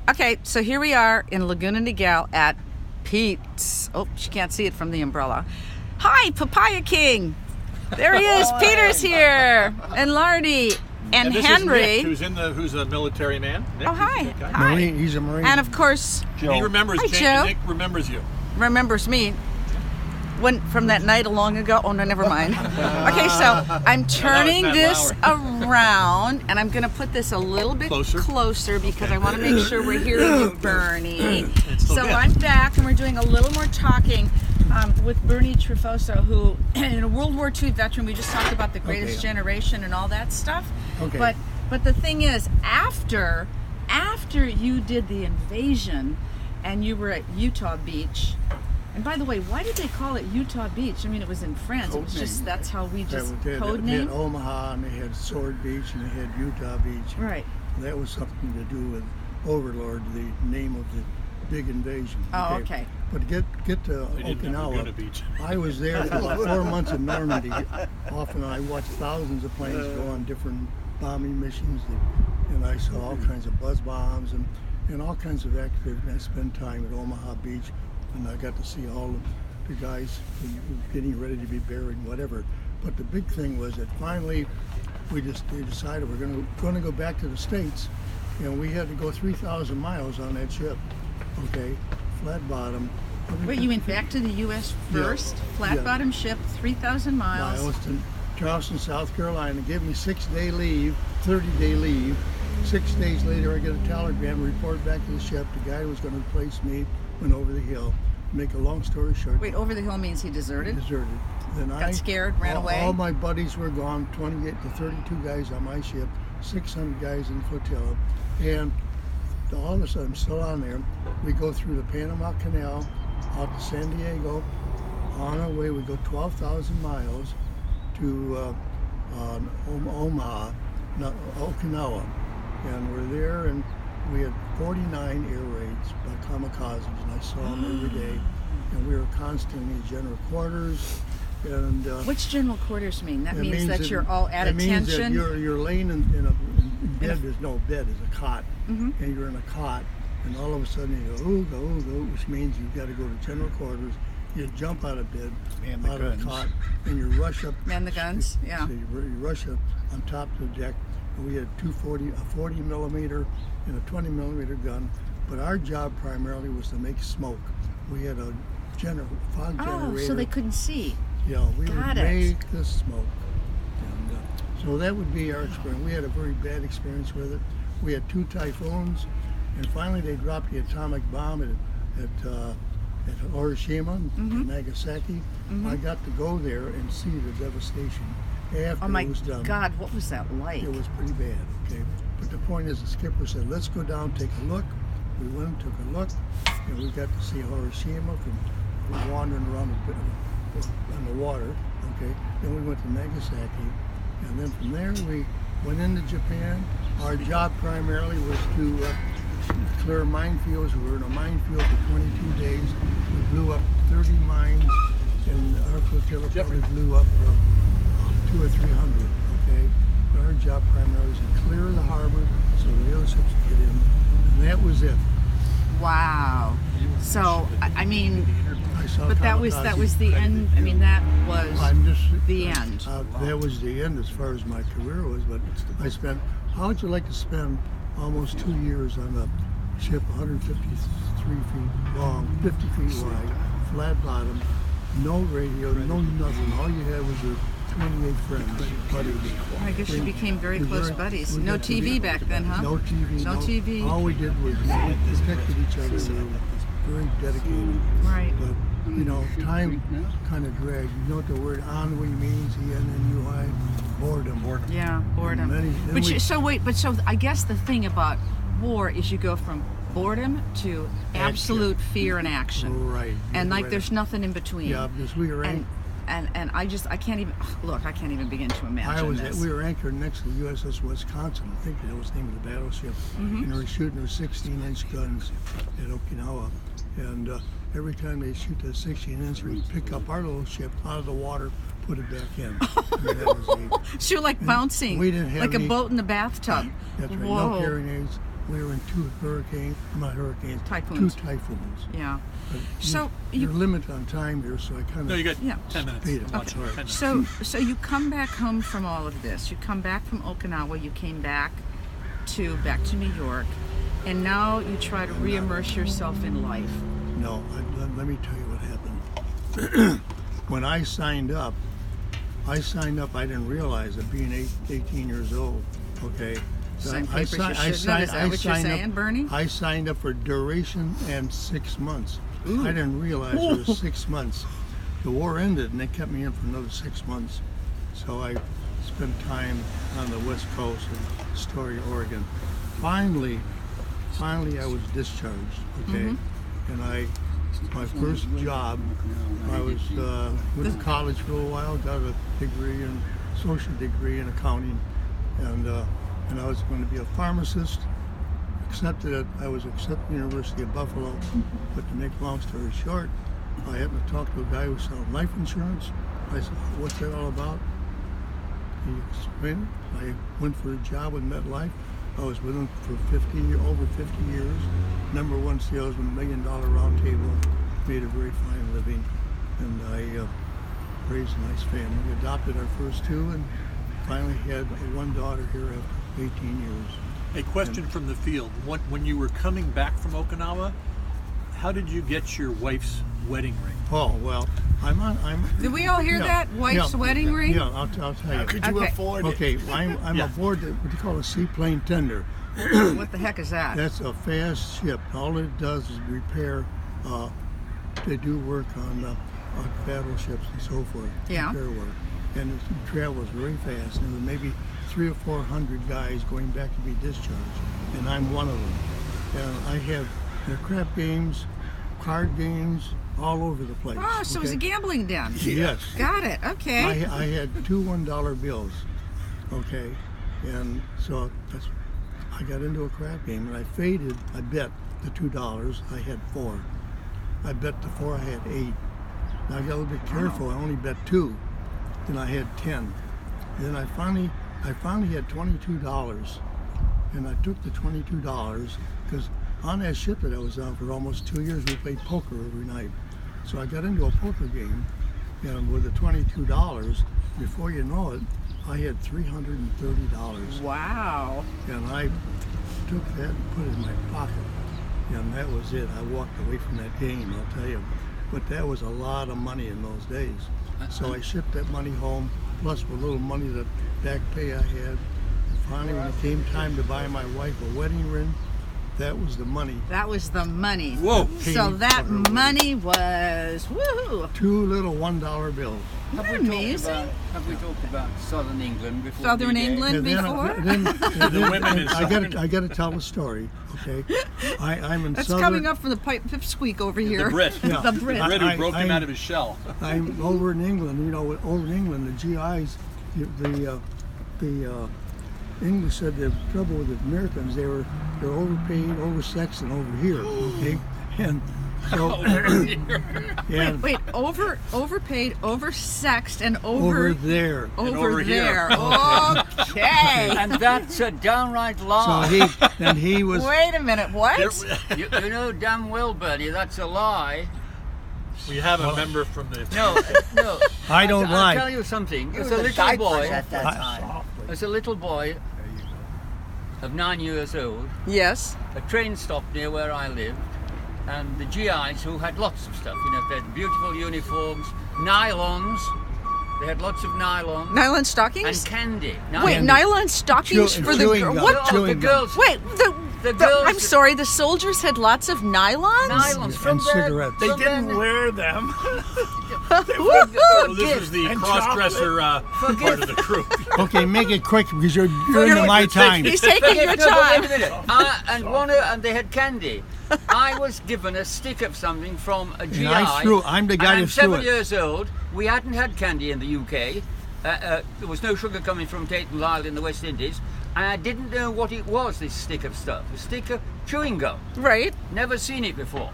Okay, so here we are in Laguna Niguel at Pete's. Oh, she can't see it from the umbrella. Hi, Papaya King. There he is. Peter's here, and Lardy, and this Henry. Is Nick, who's a military man. Nick, Oh, hi. okay. Hi. Marine, he's a Marine. And of course, Joe. He remembers. Hi, Joe. Nick remembers you. remembers me. From that night long ago. Oh no, never mind. Okay, so I'm turning this around, and I'm going to put this a little bit closer because I want to make sure we're hearing you, Bernie. So I'm back, and we're doing a little more talking with Bernie Trifoso, who, in a World War II veteran. We just talked about the Greatest Generation and all that stuff. Okay. But the thing is, after you did the invasion, and you were at Utah Beach. And by the way, why did they call it Utah Beach? I mean, it was in France. It was just, that's how we just code They name. had Omaha, and they had Sword Beach, and they had Utah Beach. Right. That was something to do with Overlord, the name of the big invasion. Oh, okay. But get to Okinawa. Beach. I was there for 4 months in Normandy. Often I watched thousands of planes go on different bombing missions, and I saw all kinds of buzz bombs and all kinds of activity. I spent time at Omaha Beach, and I got to see all the guys getting ready to be buried, whatever. But the big thing was that finally they decided we're going to go back to the States, and we had to go 3,000 miles on that ship. Okay, flat bottom. Wait, you went back to the U.S. first? Yeah. Flat bottom ship, 3,000 miles. Miles to Charleston, South Carolina. Gave me 6-day leave, 30-day leave. 6 days later, I get a telegram, report back to the ship. The guy who was going to replace me went over the hill. Make a long story short. Wait, over the hill means he deserted? Deserted. Then Got scared, ran away? All my buddies were gone, 28 to 32 guys on my ship, 600 guys in the flotilla. And all of a sudden, I'm still on there. We go through the Panama Canal out to San Diego. On our way, we go 12,000 miles to Omaha, Okinawa. And we're there, and we had 49 air raids by kamikazes, and I saw them every day. And we were constantly in general quarters. And what's general quarters mean? That means that you're all at attention. It means that you're laying in a bed. There's no bed, there's a cot. And you're in a cot, and all of a sudden you go, ooga, which means you've got to go to general quarters. You jump out of bed, out of the cot, and you rush up. Man the guns, yeah. So you rush up on top of the deck. We had a 40 millimeter and a 20 millimeter gun, but our job primarily was to make smoke. We had a fog generator. Oh, so they couldn't see. Yeah, we would make the smoke. And, so that would be our experience. We had a very bad experience with it. We had 2 typhoons, and finally they dropped the atomic bomb at Hiroshima and Nagasaki. I got to go there and see the devastation after it was done. Oh my God, what was that like? It was pretty bad, okay? But the point is, the skipper said, let's go down, take a look. We went and took a look, and we got to see Hiroshima from wandering around on the water, okay? Then we went to Nagasaki, and then from there we went into Japan. Our job primarily was to clear minefields. We were in a minefield for 22 days. We blew up 30 mines, and our flotilla probably blew up 200 or 300, okay? But our job primarily was to clear the harbor so the other ships could get in, and that was it. Wow. So, I mean, but that was the end. I mean, that was the end. That was the end as far as my career was, but how would you like to spend almost 2 years on a ship 153 feet long, 50 feet wide, flat bottom, no radio, no nothing. All you had was your 28 friends, buddies. I guess you became very close buddies. No TV back then, huh? No TV. No TV. All we did was we protected each other. We were very dedicated. Right. But, time kind of dragged. You know what the word ennui means? E-N-N-U-I? Boredom. Yeah, boredom. So I guess the thing about war is you go from boredom to absolute fear and action. Right. And there's nothing in between. Yeah, because we were and I can't even begin to imagine this. We were anchored next to the USS Wisconsin. I think that was the name of the battleship. And they were shooting their 16-inch guns at Okinawa. And every time they shoot that 16-inch, we'd pick up our little ship out of the water, put it back in. And that was So you're like bouncing, we didn't have like a boat in the bathtub. That's right. Whoa. No carrying aids. We were in two Typhoons. typhoons. Yeah. But So you're limited on time here, so I kind of. No, you got Yeah. 10 minutes. Peter, to watch it. okay. 10 minutes. So you come back home from all of this. You come back from Okinawa. You came back to New York, and now you try to re-immerse yourself in life. No, let me tell you what happened. When I signed up, I didn't realize that being 18 years old, okay? Sign papers you shouldn't have. Is that what you're saying, Bernie? I signed up for duration and 6 months. I didn't realize it was 6 months. The war ended and they kept me in for another 6 months. So I spent time on the West Coast of Astoria, Oregon. Finally I was discharged, okay? And my first job, I was went to college for a while, got a degree in social degree in accounting, and I was going to be a pharmacist. I was accepted at the University of Buffalo, but to make a long story short, I happened to talk to a guy who was selling life insurance. I said, "What's that all about?" He explained it. I went for a job with MetLife. I was with them for over 50 years. Number one salesman, $1 million round table, made a very fine living, and I raised a nice family. We adopted our first two, and finally had one daughter here after 18 years. A question from the field. When you were coming back from Okinawa, how did you get your wife's wedding ring? Oh, well, I'm. Did we all hear Yeah, that? Wife's wedding ring? Yeah, I'll tell you. Could you Okay. afford it? Okay, I'm Yeah. aboard what they call a seaplane tender. What the heck is that? That's a fast ship. All it does is repair. They do work on battleships and so forth. Yeah. Repair work, and it travels very fast. And there may be 300 or 400 guys going back to be discharged, and I'm one of them. And I have the crap games, card games, all over the place. Oh, so it was a okay? gambling den. Yes. Got it. Okay. I had two $1 bills, okay, and so I got into a crap game and I faded. I bet the $2. I had 4. I bet the 4. I had 8. Now I got a little bit careful. I only bet 2. Then I had 10. Then I finally had $22, and I took the $22 because on that ship that I was on for almost 2 years, we played poker every night. So I got into a poker game, and with the $22, before you know it, I had $330. Wow. And I took that and put it in my pocket, and that was it. I walked away from that game, I'll tell you. But that was a lot of money in those days. So I shipped that money home, plus with a little money, that back pay I had. And finally, when it came time to buy my wife a wedding ring, that was the money. That was the money. Whoa. So that money was woohoo. 2 little $1 bills. Amazing. Have we talked about Southern England before? Southern D-Day? England And then, before? The women in Southern- I got to tell a story, okay? I'm in That's Southern. coming up from the pipsqueak over here. The Brit. Yeah. The Brit. The Brit who broke him I- out of his shell. I'm over in England. You know, over in England, the GIs, the English said the trouble with the Americans, they're overpaid, oversexed, and over here. Okay, and so and Wait, overpaid, oversexed, and over there. over here. there. Okay. And that's a downright So lie. he was. Wait a minute. What? You know damn well, Bernie, that's a lie. We have a member from the. No. I don't I'll lie. tell you something. As a little boy, I- as a little boy of 9 years old, Yes. a train stopped near where I lived, and the GIs, who had lots of stuff, they had beautiful uniforms, nylons. They had lots of nylons Nylon and stockings? candy. Wait, Candy. nylon stockings Chew- for the chewing girl? gum. What? Oh, the Chewing gum. girls. Wait, The girls. I'm sorry. The soldiers had lots of nylons. Nylons from And their, cigarettes. They from didn't their- wear them. Well, this is the And cross-dresser part of the crew. Okay, make it quick because you're into my time. He's taking your No, but time. wait a minute. And they had candy. I was given a stick of something from a GI. I'm the guy and I'm that threw 7 it. years old. We hadn't had candy in the UK. There was no sugar coming from Tate and Lyle in the West Indies. And I didn't know what it was, this stick of stuff. A stick of chewing gum. Right. Never seen it before.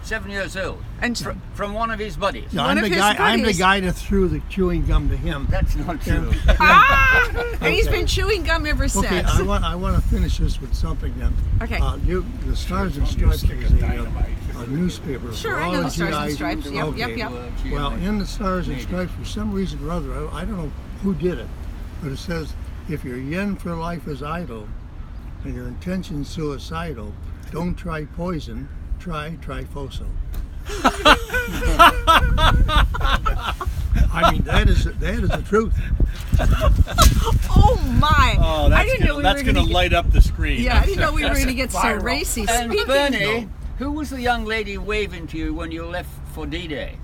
7 years old, And from one of his buddies. Yeah, One I'm of the his guy. I'm the buddies. guy that threw the chewing gum to him. That's not true. and he's been chewing gum ever since. Okay, I want to finish this with something then. Okay. The Stars and Stripes is a newspaper. Sure, for I all know the the Stars and GIs. Stripes. Yep, Okay. yep. Well, in the Stars and Stripes, for some reason or other, I don't know who did it, but it says, if your yen for life is idle and your intention's suicidal, don't try poison, try Trifoso. I mean, that is the truth. Oh my! Oh, I didn't know we that's were going to gonna light up the screen. Yeah, I didn't know we were going to get so racy. And Speaking, Bernie, who was the young lady waving to you when you left for D-Day?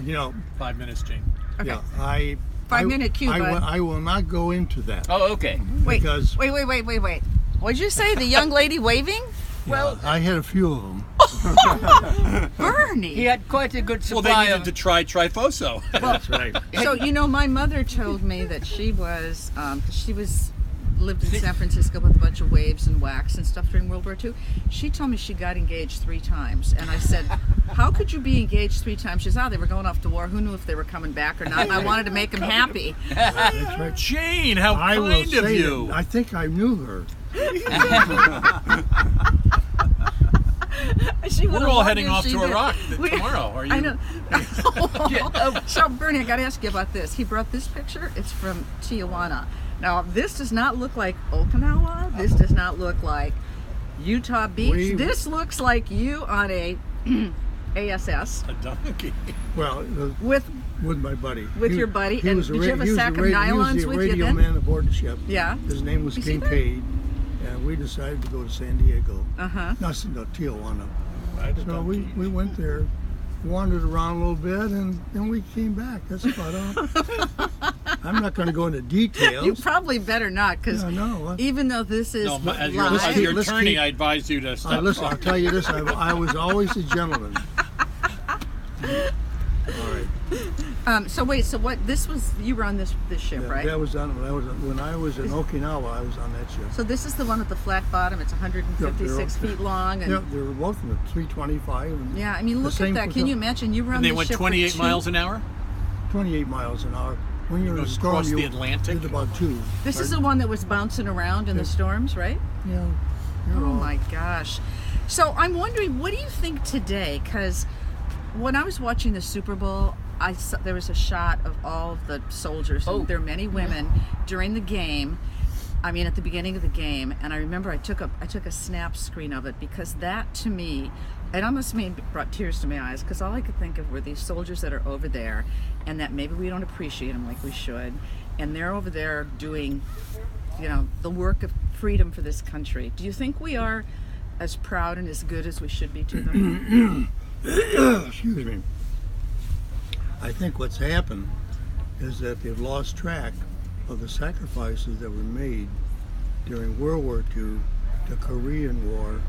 You know, 5 minutes, Jane. Okay. yeah, I 5-minute cue, bud. I will not go into that. Oh, okay. wait, because- wait. What'd you say? The young lady waving? Well, I had a few of them. Bernie. he had quite a good Well, supply they needed of... to try Trifoso. That's right. So my mother told me that she was lived in San Francisco with a bunch of waves and wax and stuff during World War II. She told me she got engaged 3 times, and I said, "How could you be engaged 3 times?" She said, "Oh, they were going off to war. Who knew if they were coming back or not?" And I wanted to make them happy. That's right. Jane, how I will kind of say you. that I think I knew her. She We're would've all loved heading if off she to did. Iraq tomorrow. Are you? I know. So, Bernie, I got to ask you about this. He brought this picture. It's from Tijuana. Now, this does not look like Okinawa. This does not look like Utah Beach. This looks like you on a ASS A donkey. Well, with my buddy. With your buddy? He And was did a you have a he was sack of he was nylons the with you radio then? man aboard the ship. Yeah. His name was You see that? Kincaid, and we decided to go to San Diego. Uh-huh. No, Tijuana. So we went there, wandered around a little bit, and then we came back. That's about all. I'm not going to go into details. You probably better not, because Yeah, no. even though this is No, as live, you're Let's turning, keep- I advise you to stop. Listen, I'll tell you this. I was always a gentleman. All right. so what? This was you were on this ship, Yeah, right? That was on when I was in Okinawa. I was on that ship. So this is the one with the flat bottom. It's 156 feet long, and Yeah, they were both in the 325. And yeah, I mean, the look at same that. was Can up- you imagine? You were on And they this went ship 28 for miles an hour? 28 miles an hour. When you're in a goes storm, across you the Atlantic? did about 2. This is the one that was bouncing around in the storms, right? Yeah. Oh my gosh. So I'm wondering, what do you think today? Because when I was watching the Super Bowl, I saw, there was a shot of all of the soldiers. Oh. And there were many women during the game. I mean, at the beginning of the game, and I remember I took a snap screen of it, because that to me, it almost brought tears to my eyes, because all I could think of were these soldiers that are over there, and that maybe we don't appreciate them like we should, and they're over there doing, the work of freedom for this country. Do you think we are as proud and as good as we should be to them? Excuse me. I think what's happened is that they've lost track of the sacrifices that were made during World War II, the Korean War,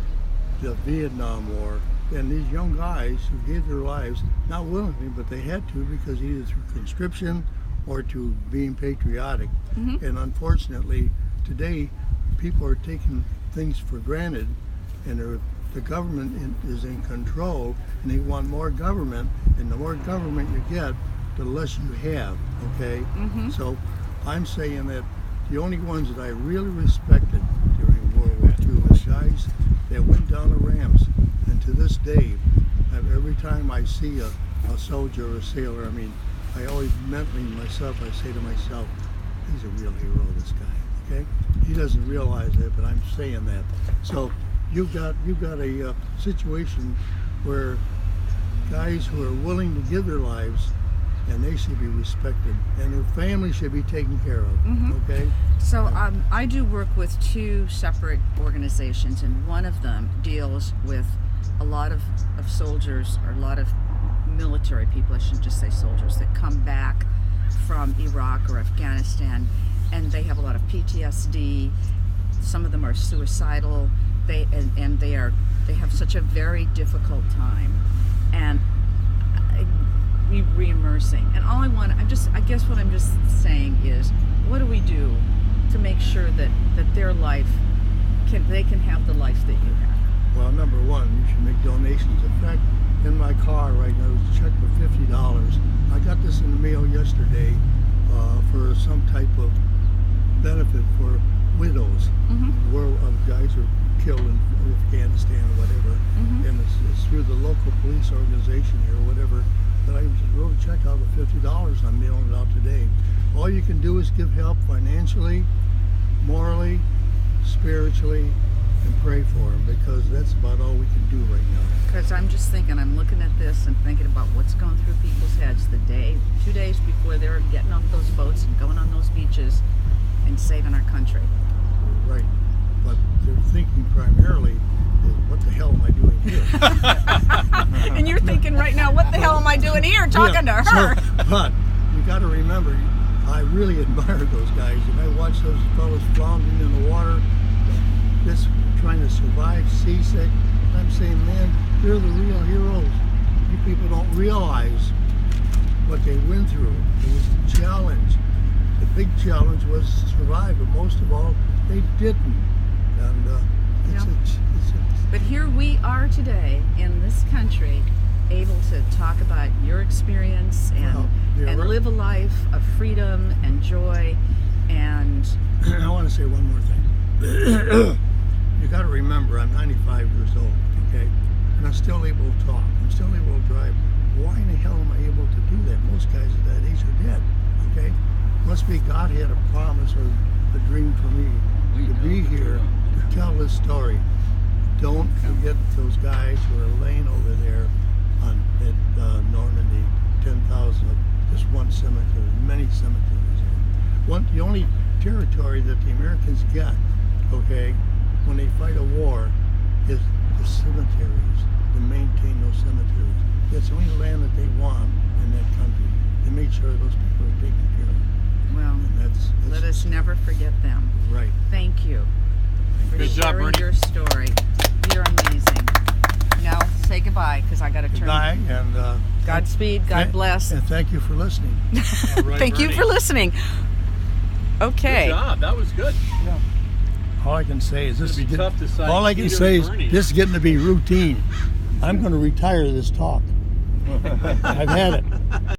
the Vietnam War, and these young guys who gave their lives, not willingly, but they had to, because either through conscription or to being patriotic. And unfortunately, today, people are taking things for granted, and the government is in control, and they want more government, and the more government you get, the less you have, okay? So I'm saying that the only ones that I really respected during World War II was guys that went down the ramps, and to this day, every time I see a soldier or a sailor, I always mentally myself, I say to myself, he's a real hero, this guy, okay? He doesn't realize it, but I'm saying that. So you've got a situation where guys who are willing to give their lives, and they should be respected, and their family should be taken care of, okay? So I do work with 2 separate organizations, and one of them deals with a lot of soldiers, or a lot of military people, I shouldn't just say soldiers, that come back from Iraq or Afghanistan, and they have a lot of PTSD. Some of them are suicidal. They have such a very difficult time, and re-immersing. And all I guess what I'm just saying is, what do we do to make sure that their life they can have the life that you have? Well, number one, you should make donations. In fact, in my car right now, there's a check for $50. I got this in the mail yesterday for some type of benefit for widows, where guys are killed in Afghanistan or whatever, and it's through the local police organization here or whatever. But I wrote a check out for $50. I'm mailing it out today. All you can do is give help financially, morally, spiritually, and pray for them, because that's about all we can do right now. Because I'm just thinking, I'm looking at this and thinking about what's going through people's heads the day, 2 days before they're getting on those boats and going on those beaches and saving our country. Right. But they're thinking primarily, what the hell am I doing here? And you're thinking right now, what the hell am I doing here talking to her? But you got to remember, I really admire those guys, and I watch those fellows floundering in the water, just trying to survive, seasick. I'm saying, man, they're the real heroes. You people don't realize what they went through. It was a challenge. The big challenge was to survive, but most of all, they didn't. And But here we are today in this country, able to talk about your experience and right. live a life of freedom and joy. And I want to say one more thing. You got to remember, I'm 95 years old, okay? And I'm still able to talk. I'm still able to drive. Why in the hell am I able to do that? Most guys at that age are dead, okay? Must be God had a promise or a dream for me to be here to tell this story. Don't forget those guys who are laying over there at Normandy, 10,000, just one cemetery, many cemeteries there. The only territory that the Americans get, okay, when they fight a war, is the cemeteries, to maintain those cemeteries. That's the only land that they want in that country. They make sure those people are taken care of. well, And that's let us never forget them. right. Thank you for Good job, sharing Bernie. your story. You're amazing. Now say goodbye, because I got to turn. Goodbye, and Godspeed. God bless. and thank you for listening. All right, Thank you Bernie. for listening. Okay. Good job. That was good. All I can say is It's gonna be tough to decide all I can Peter say and is Bernie. this is getting to be routine. I'm going to retire this talk. I've had it.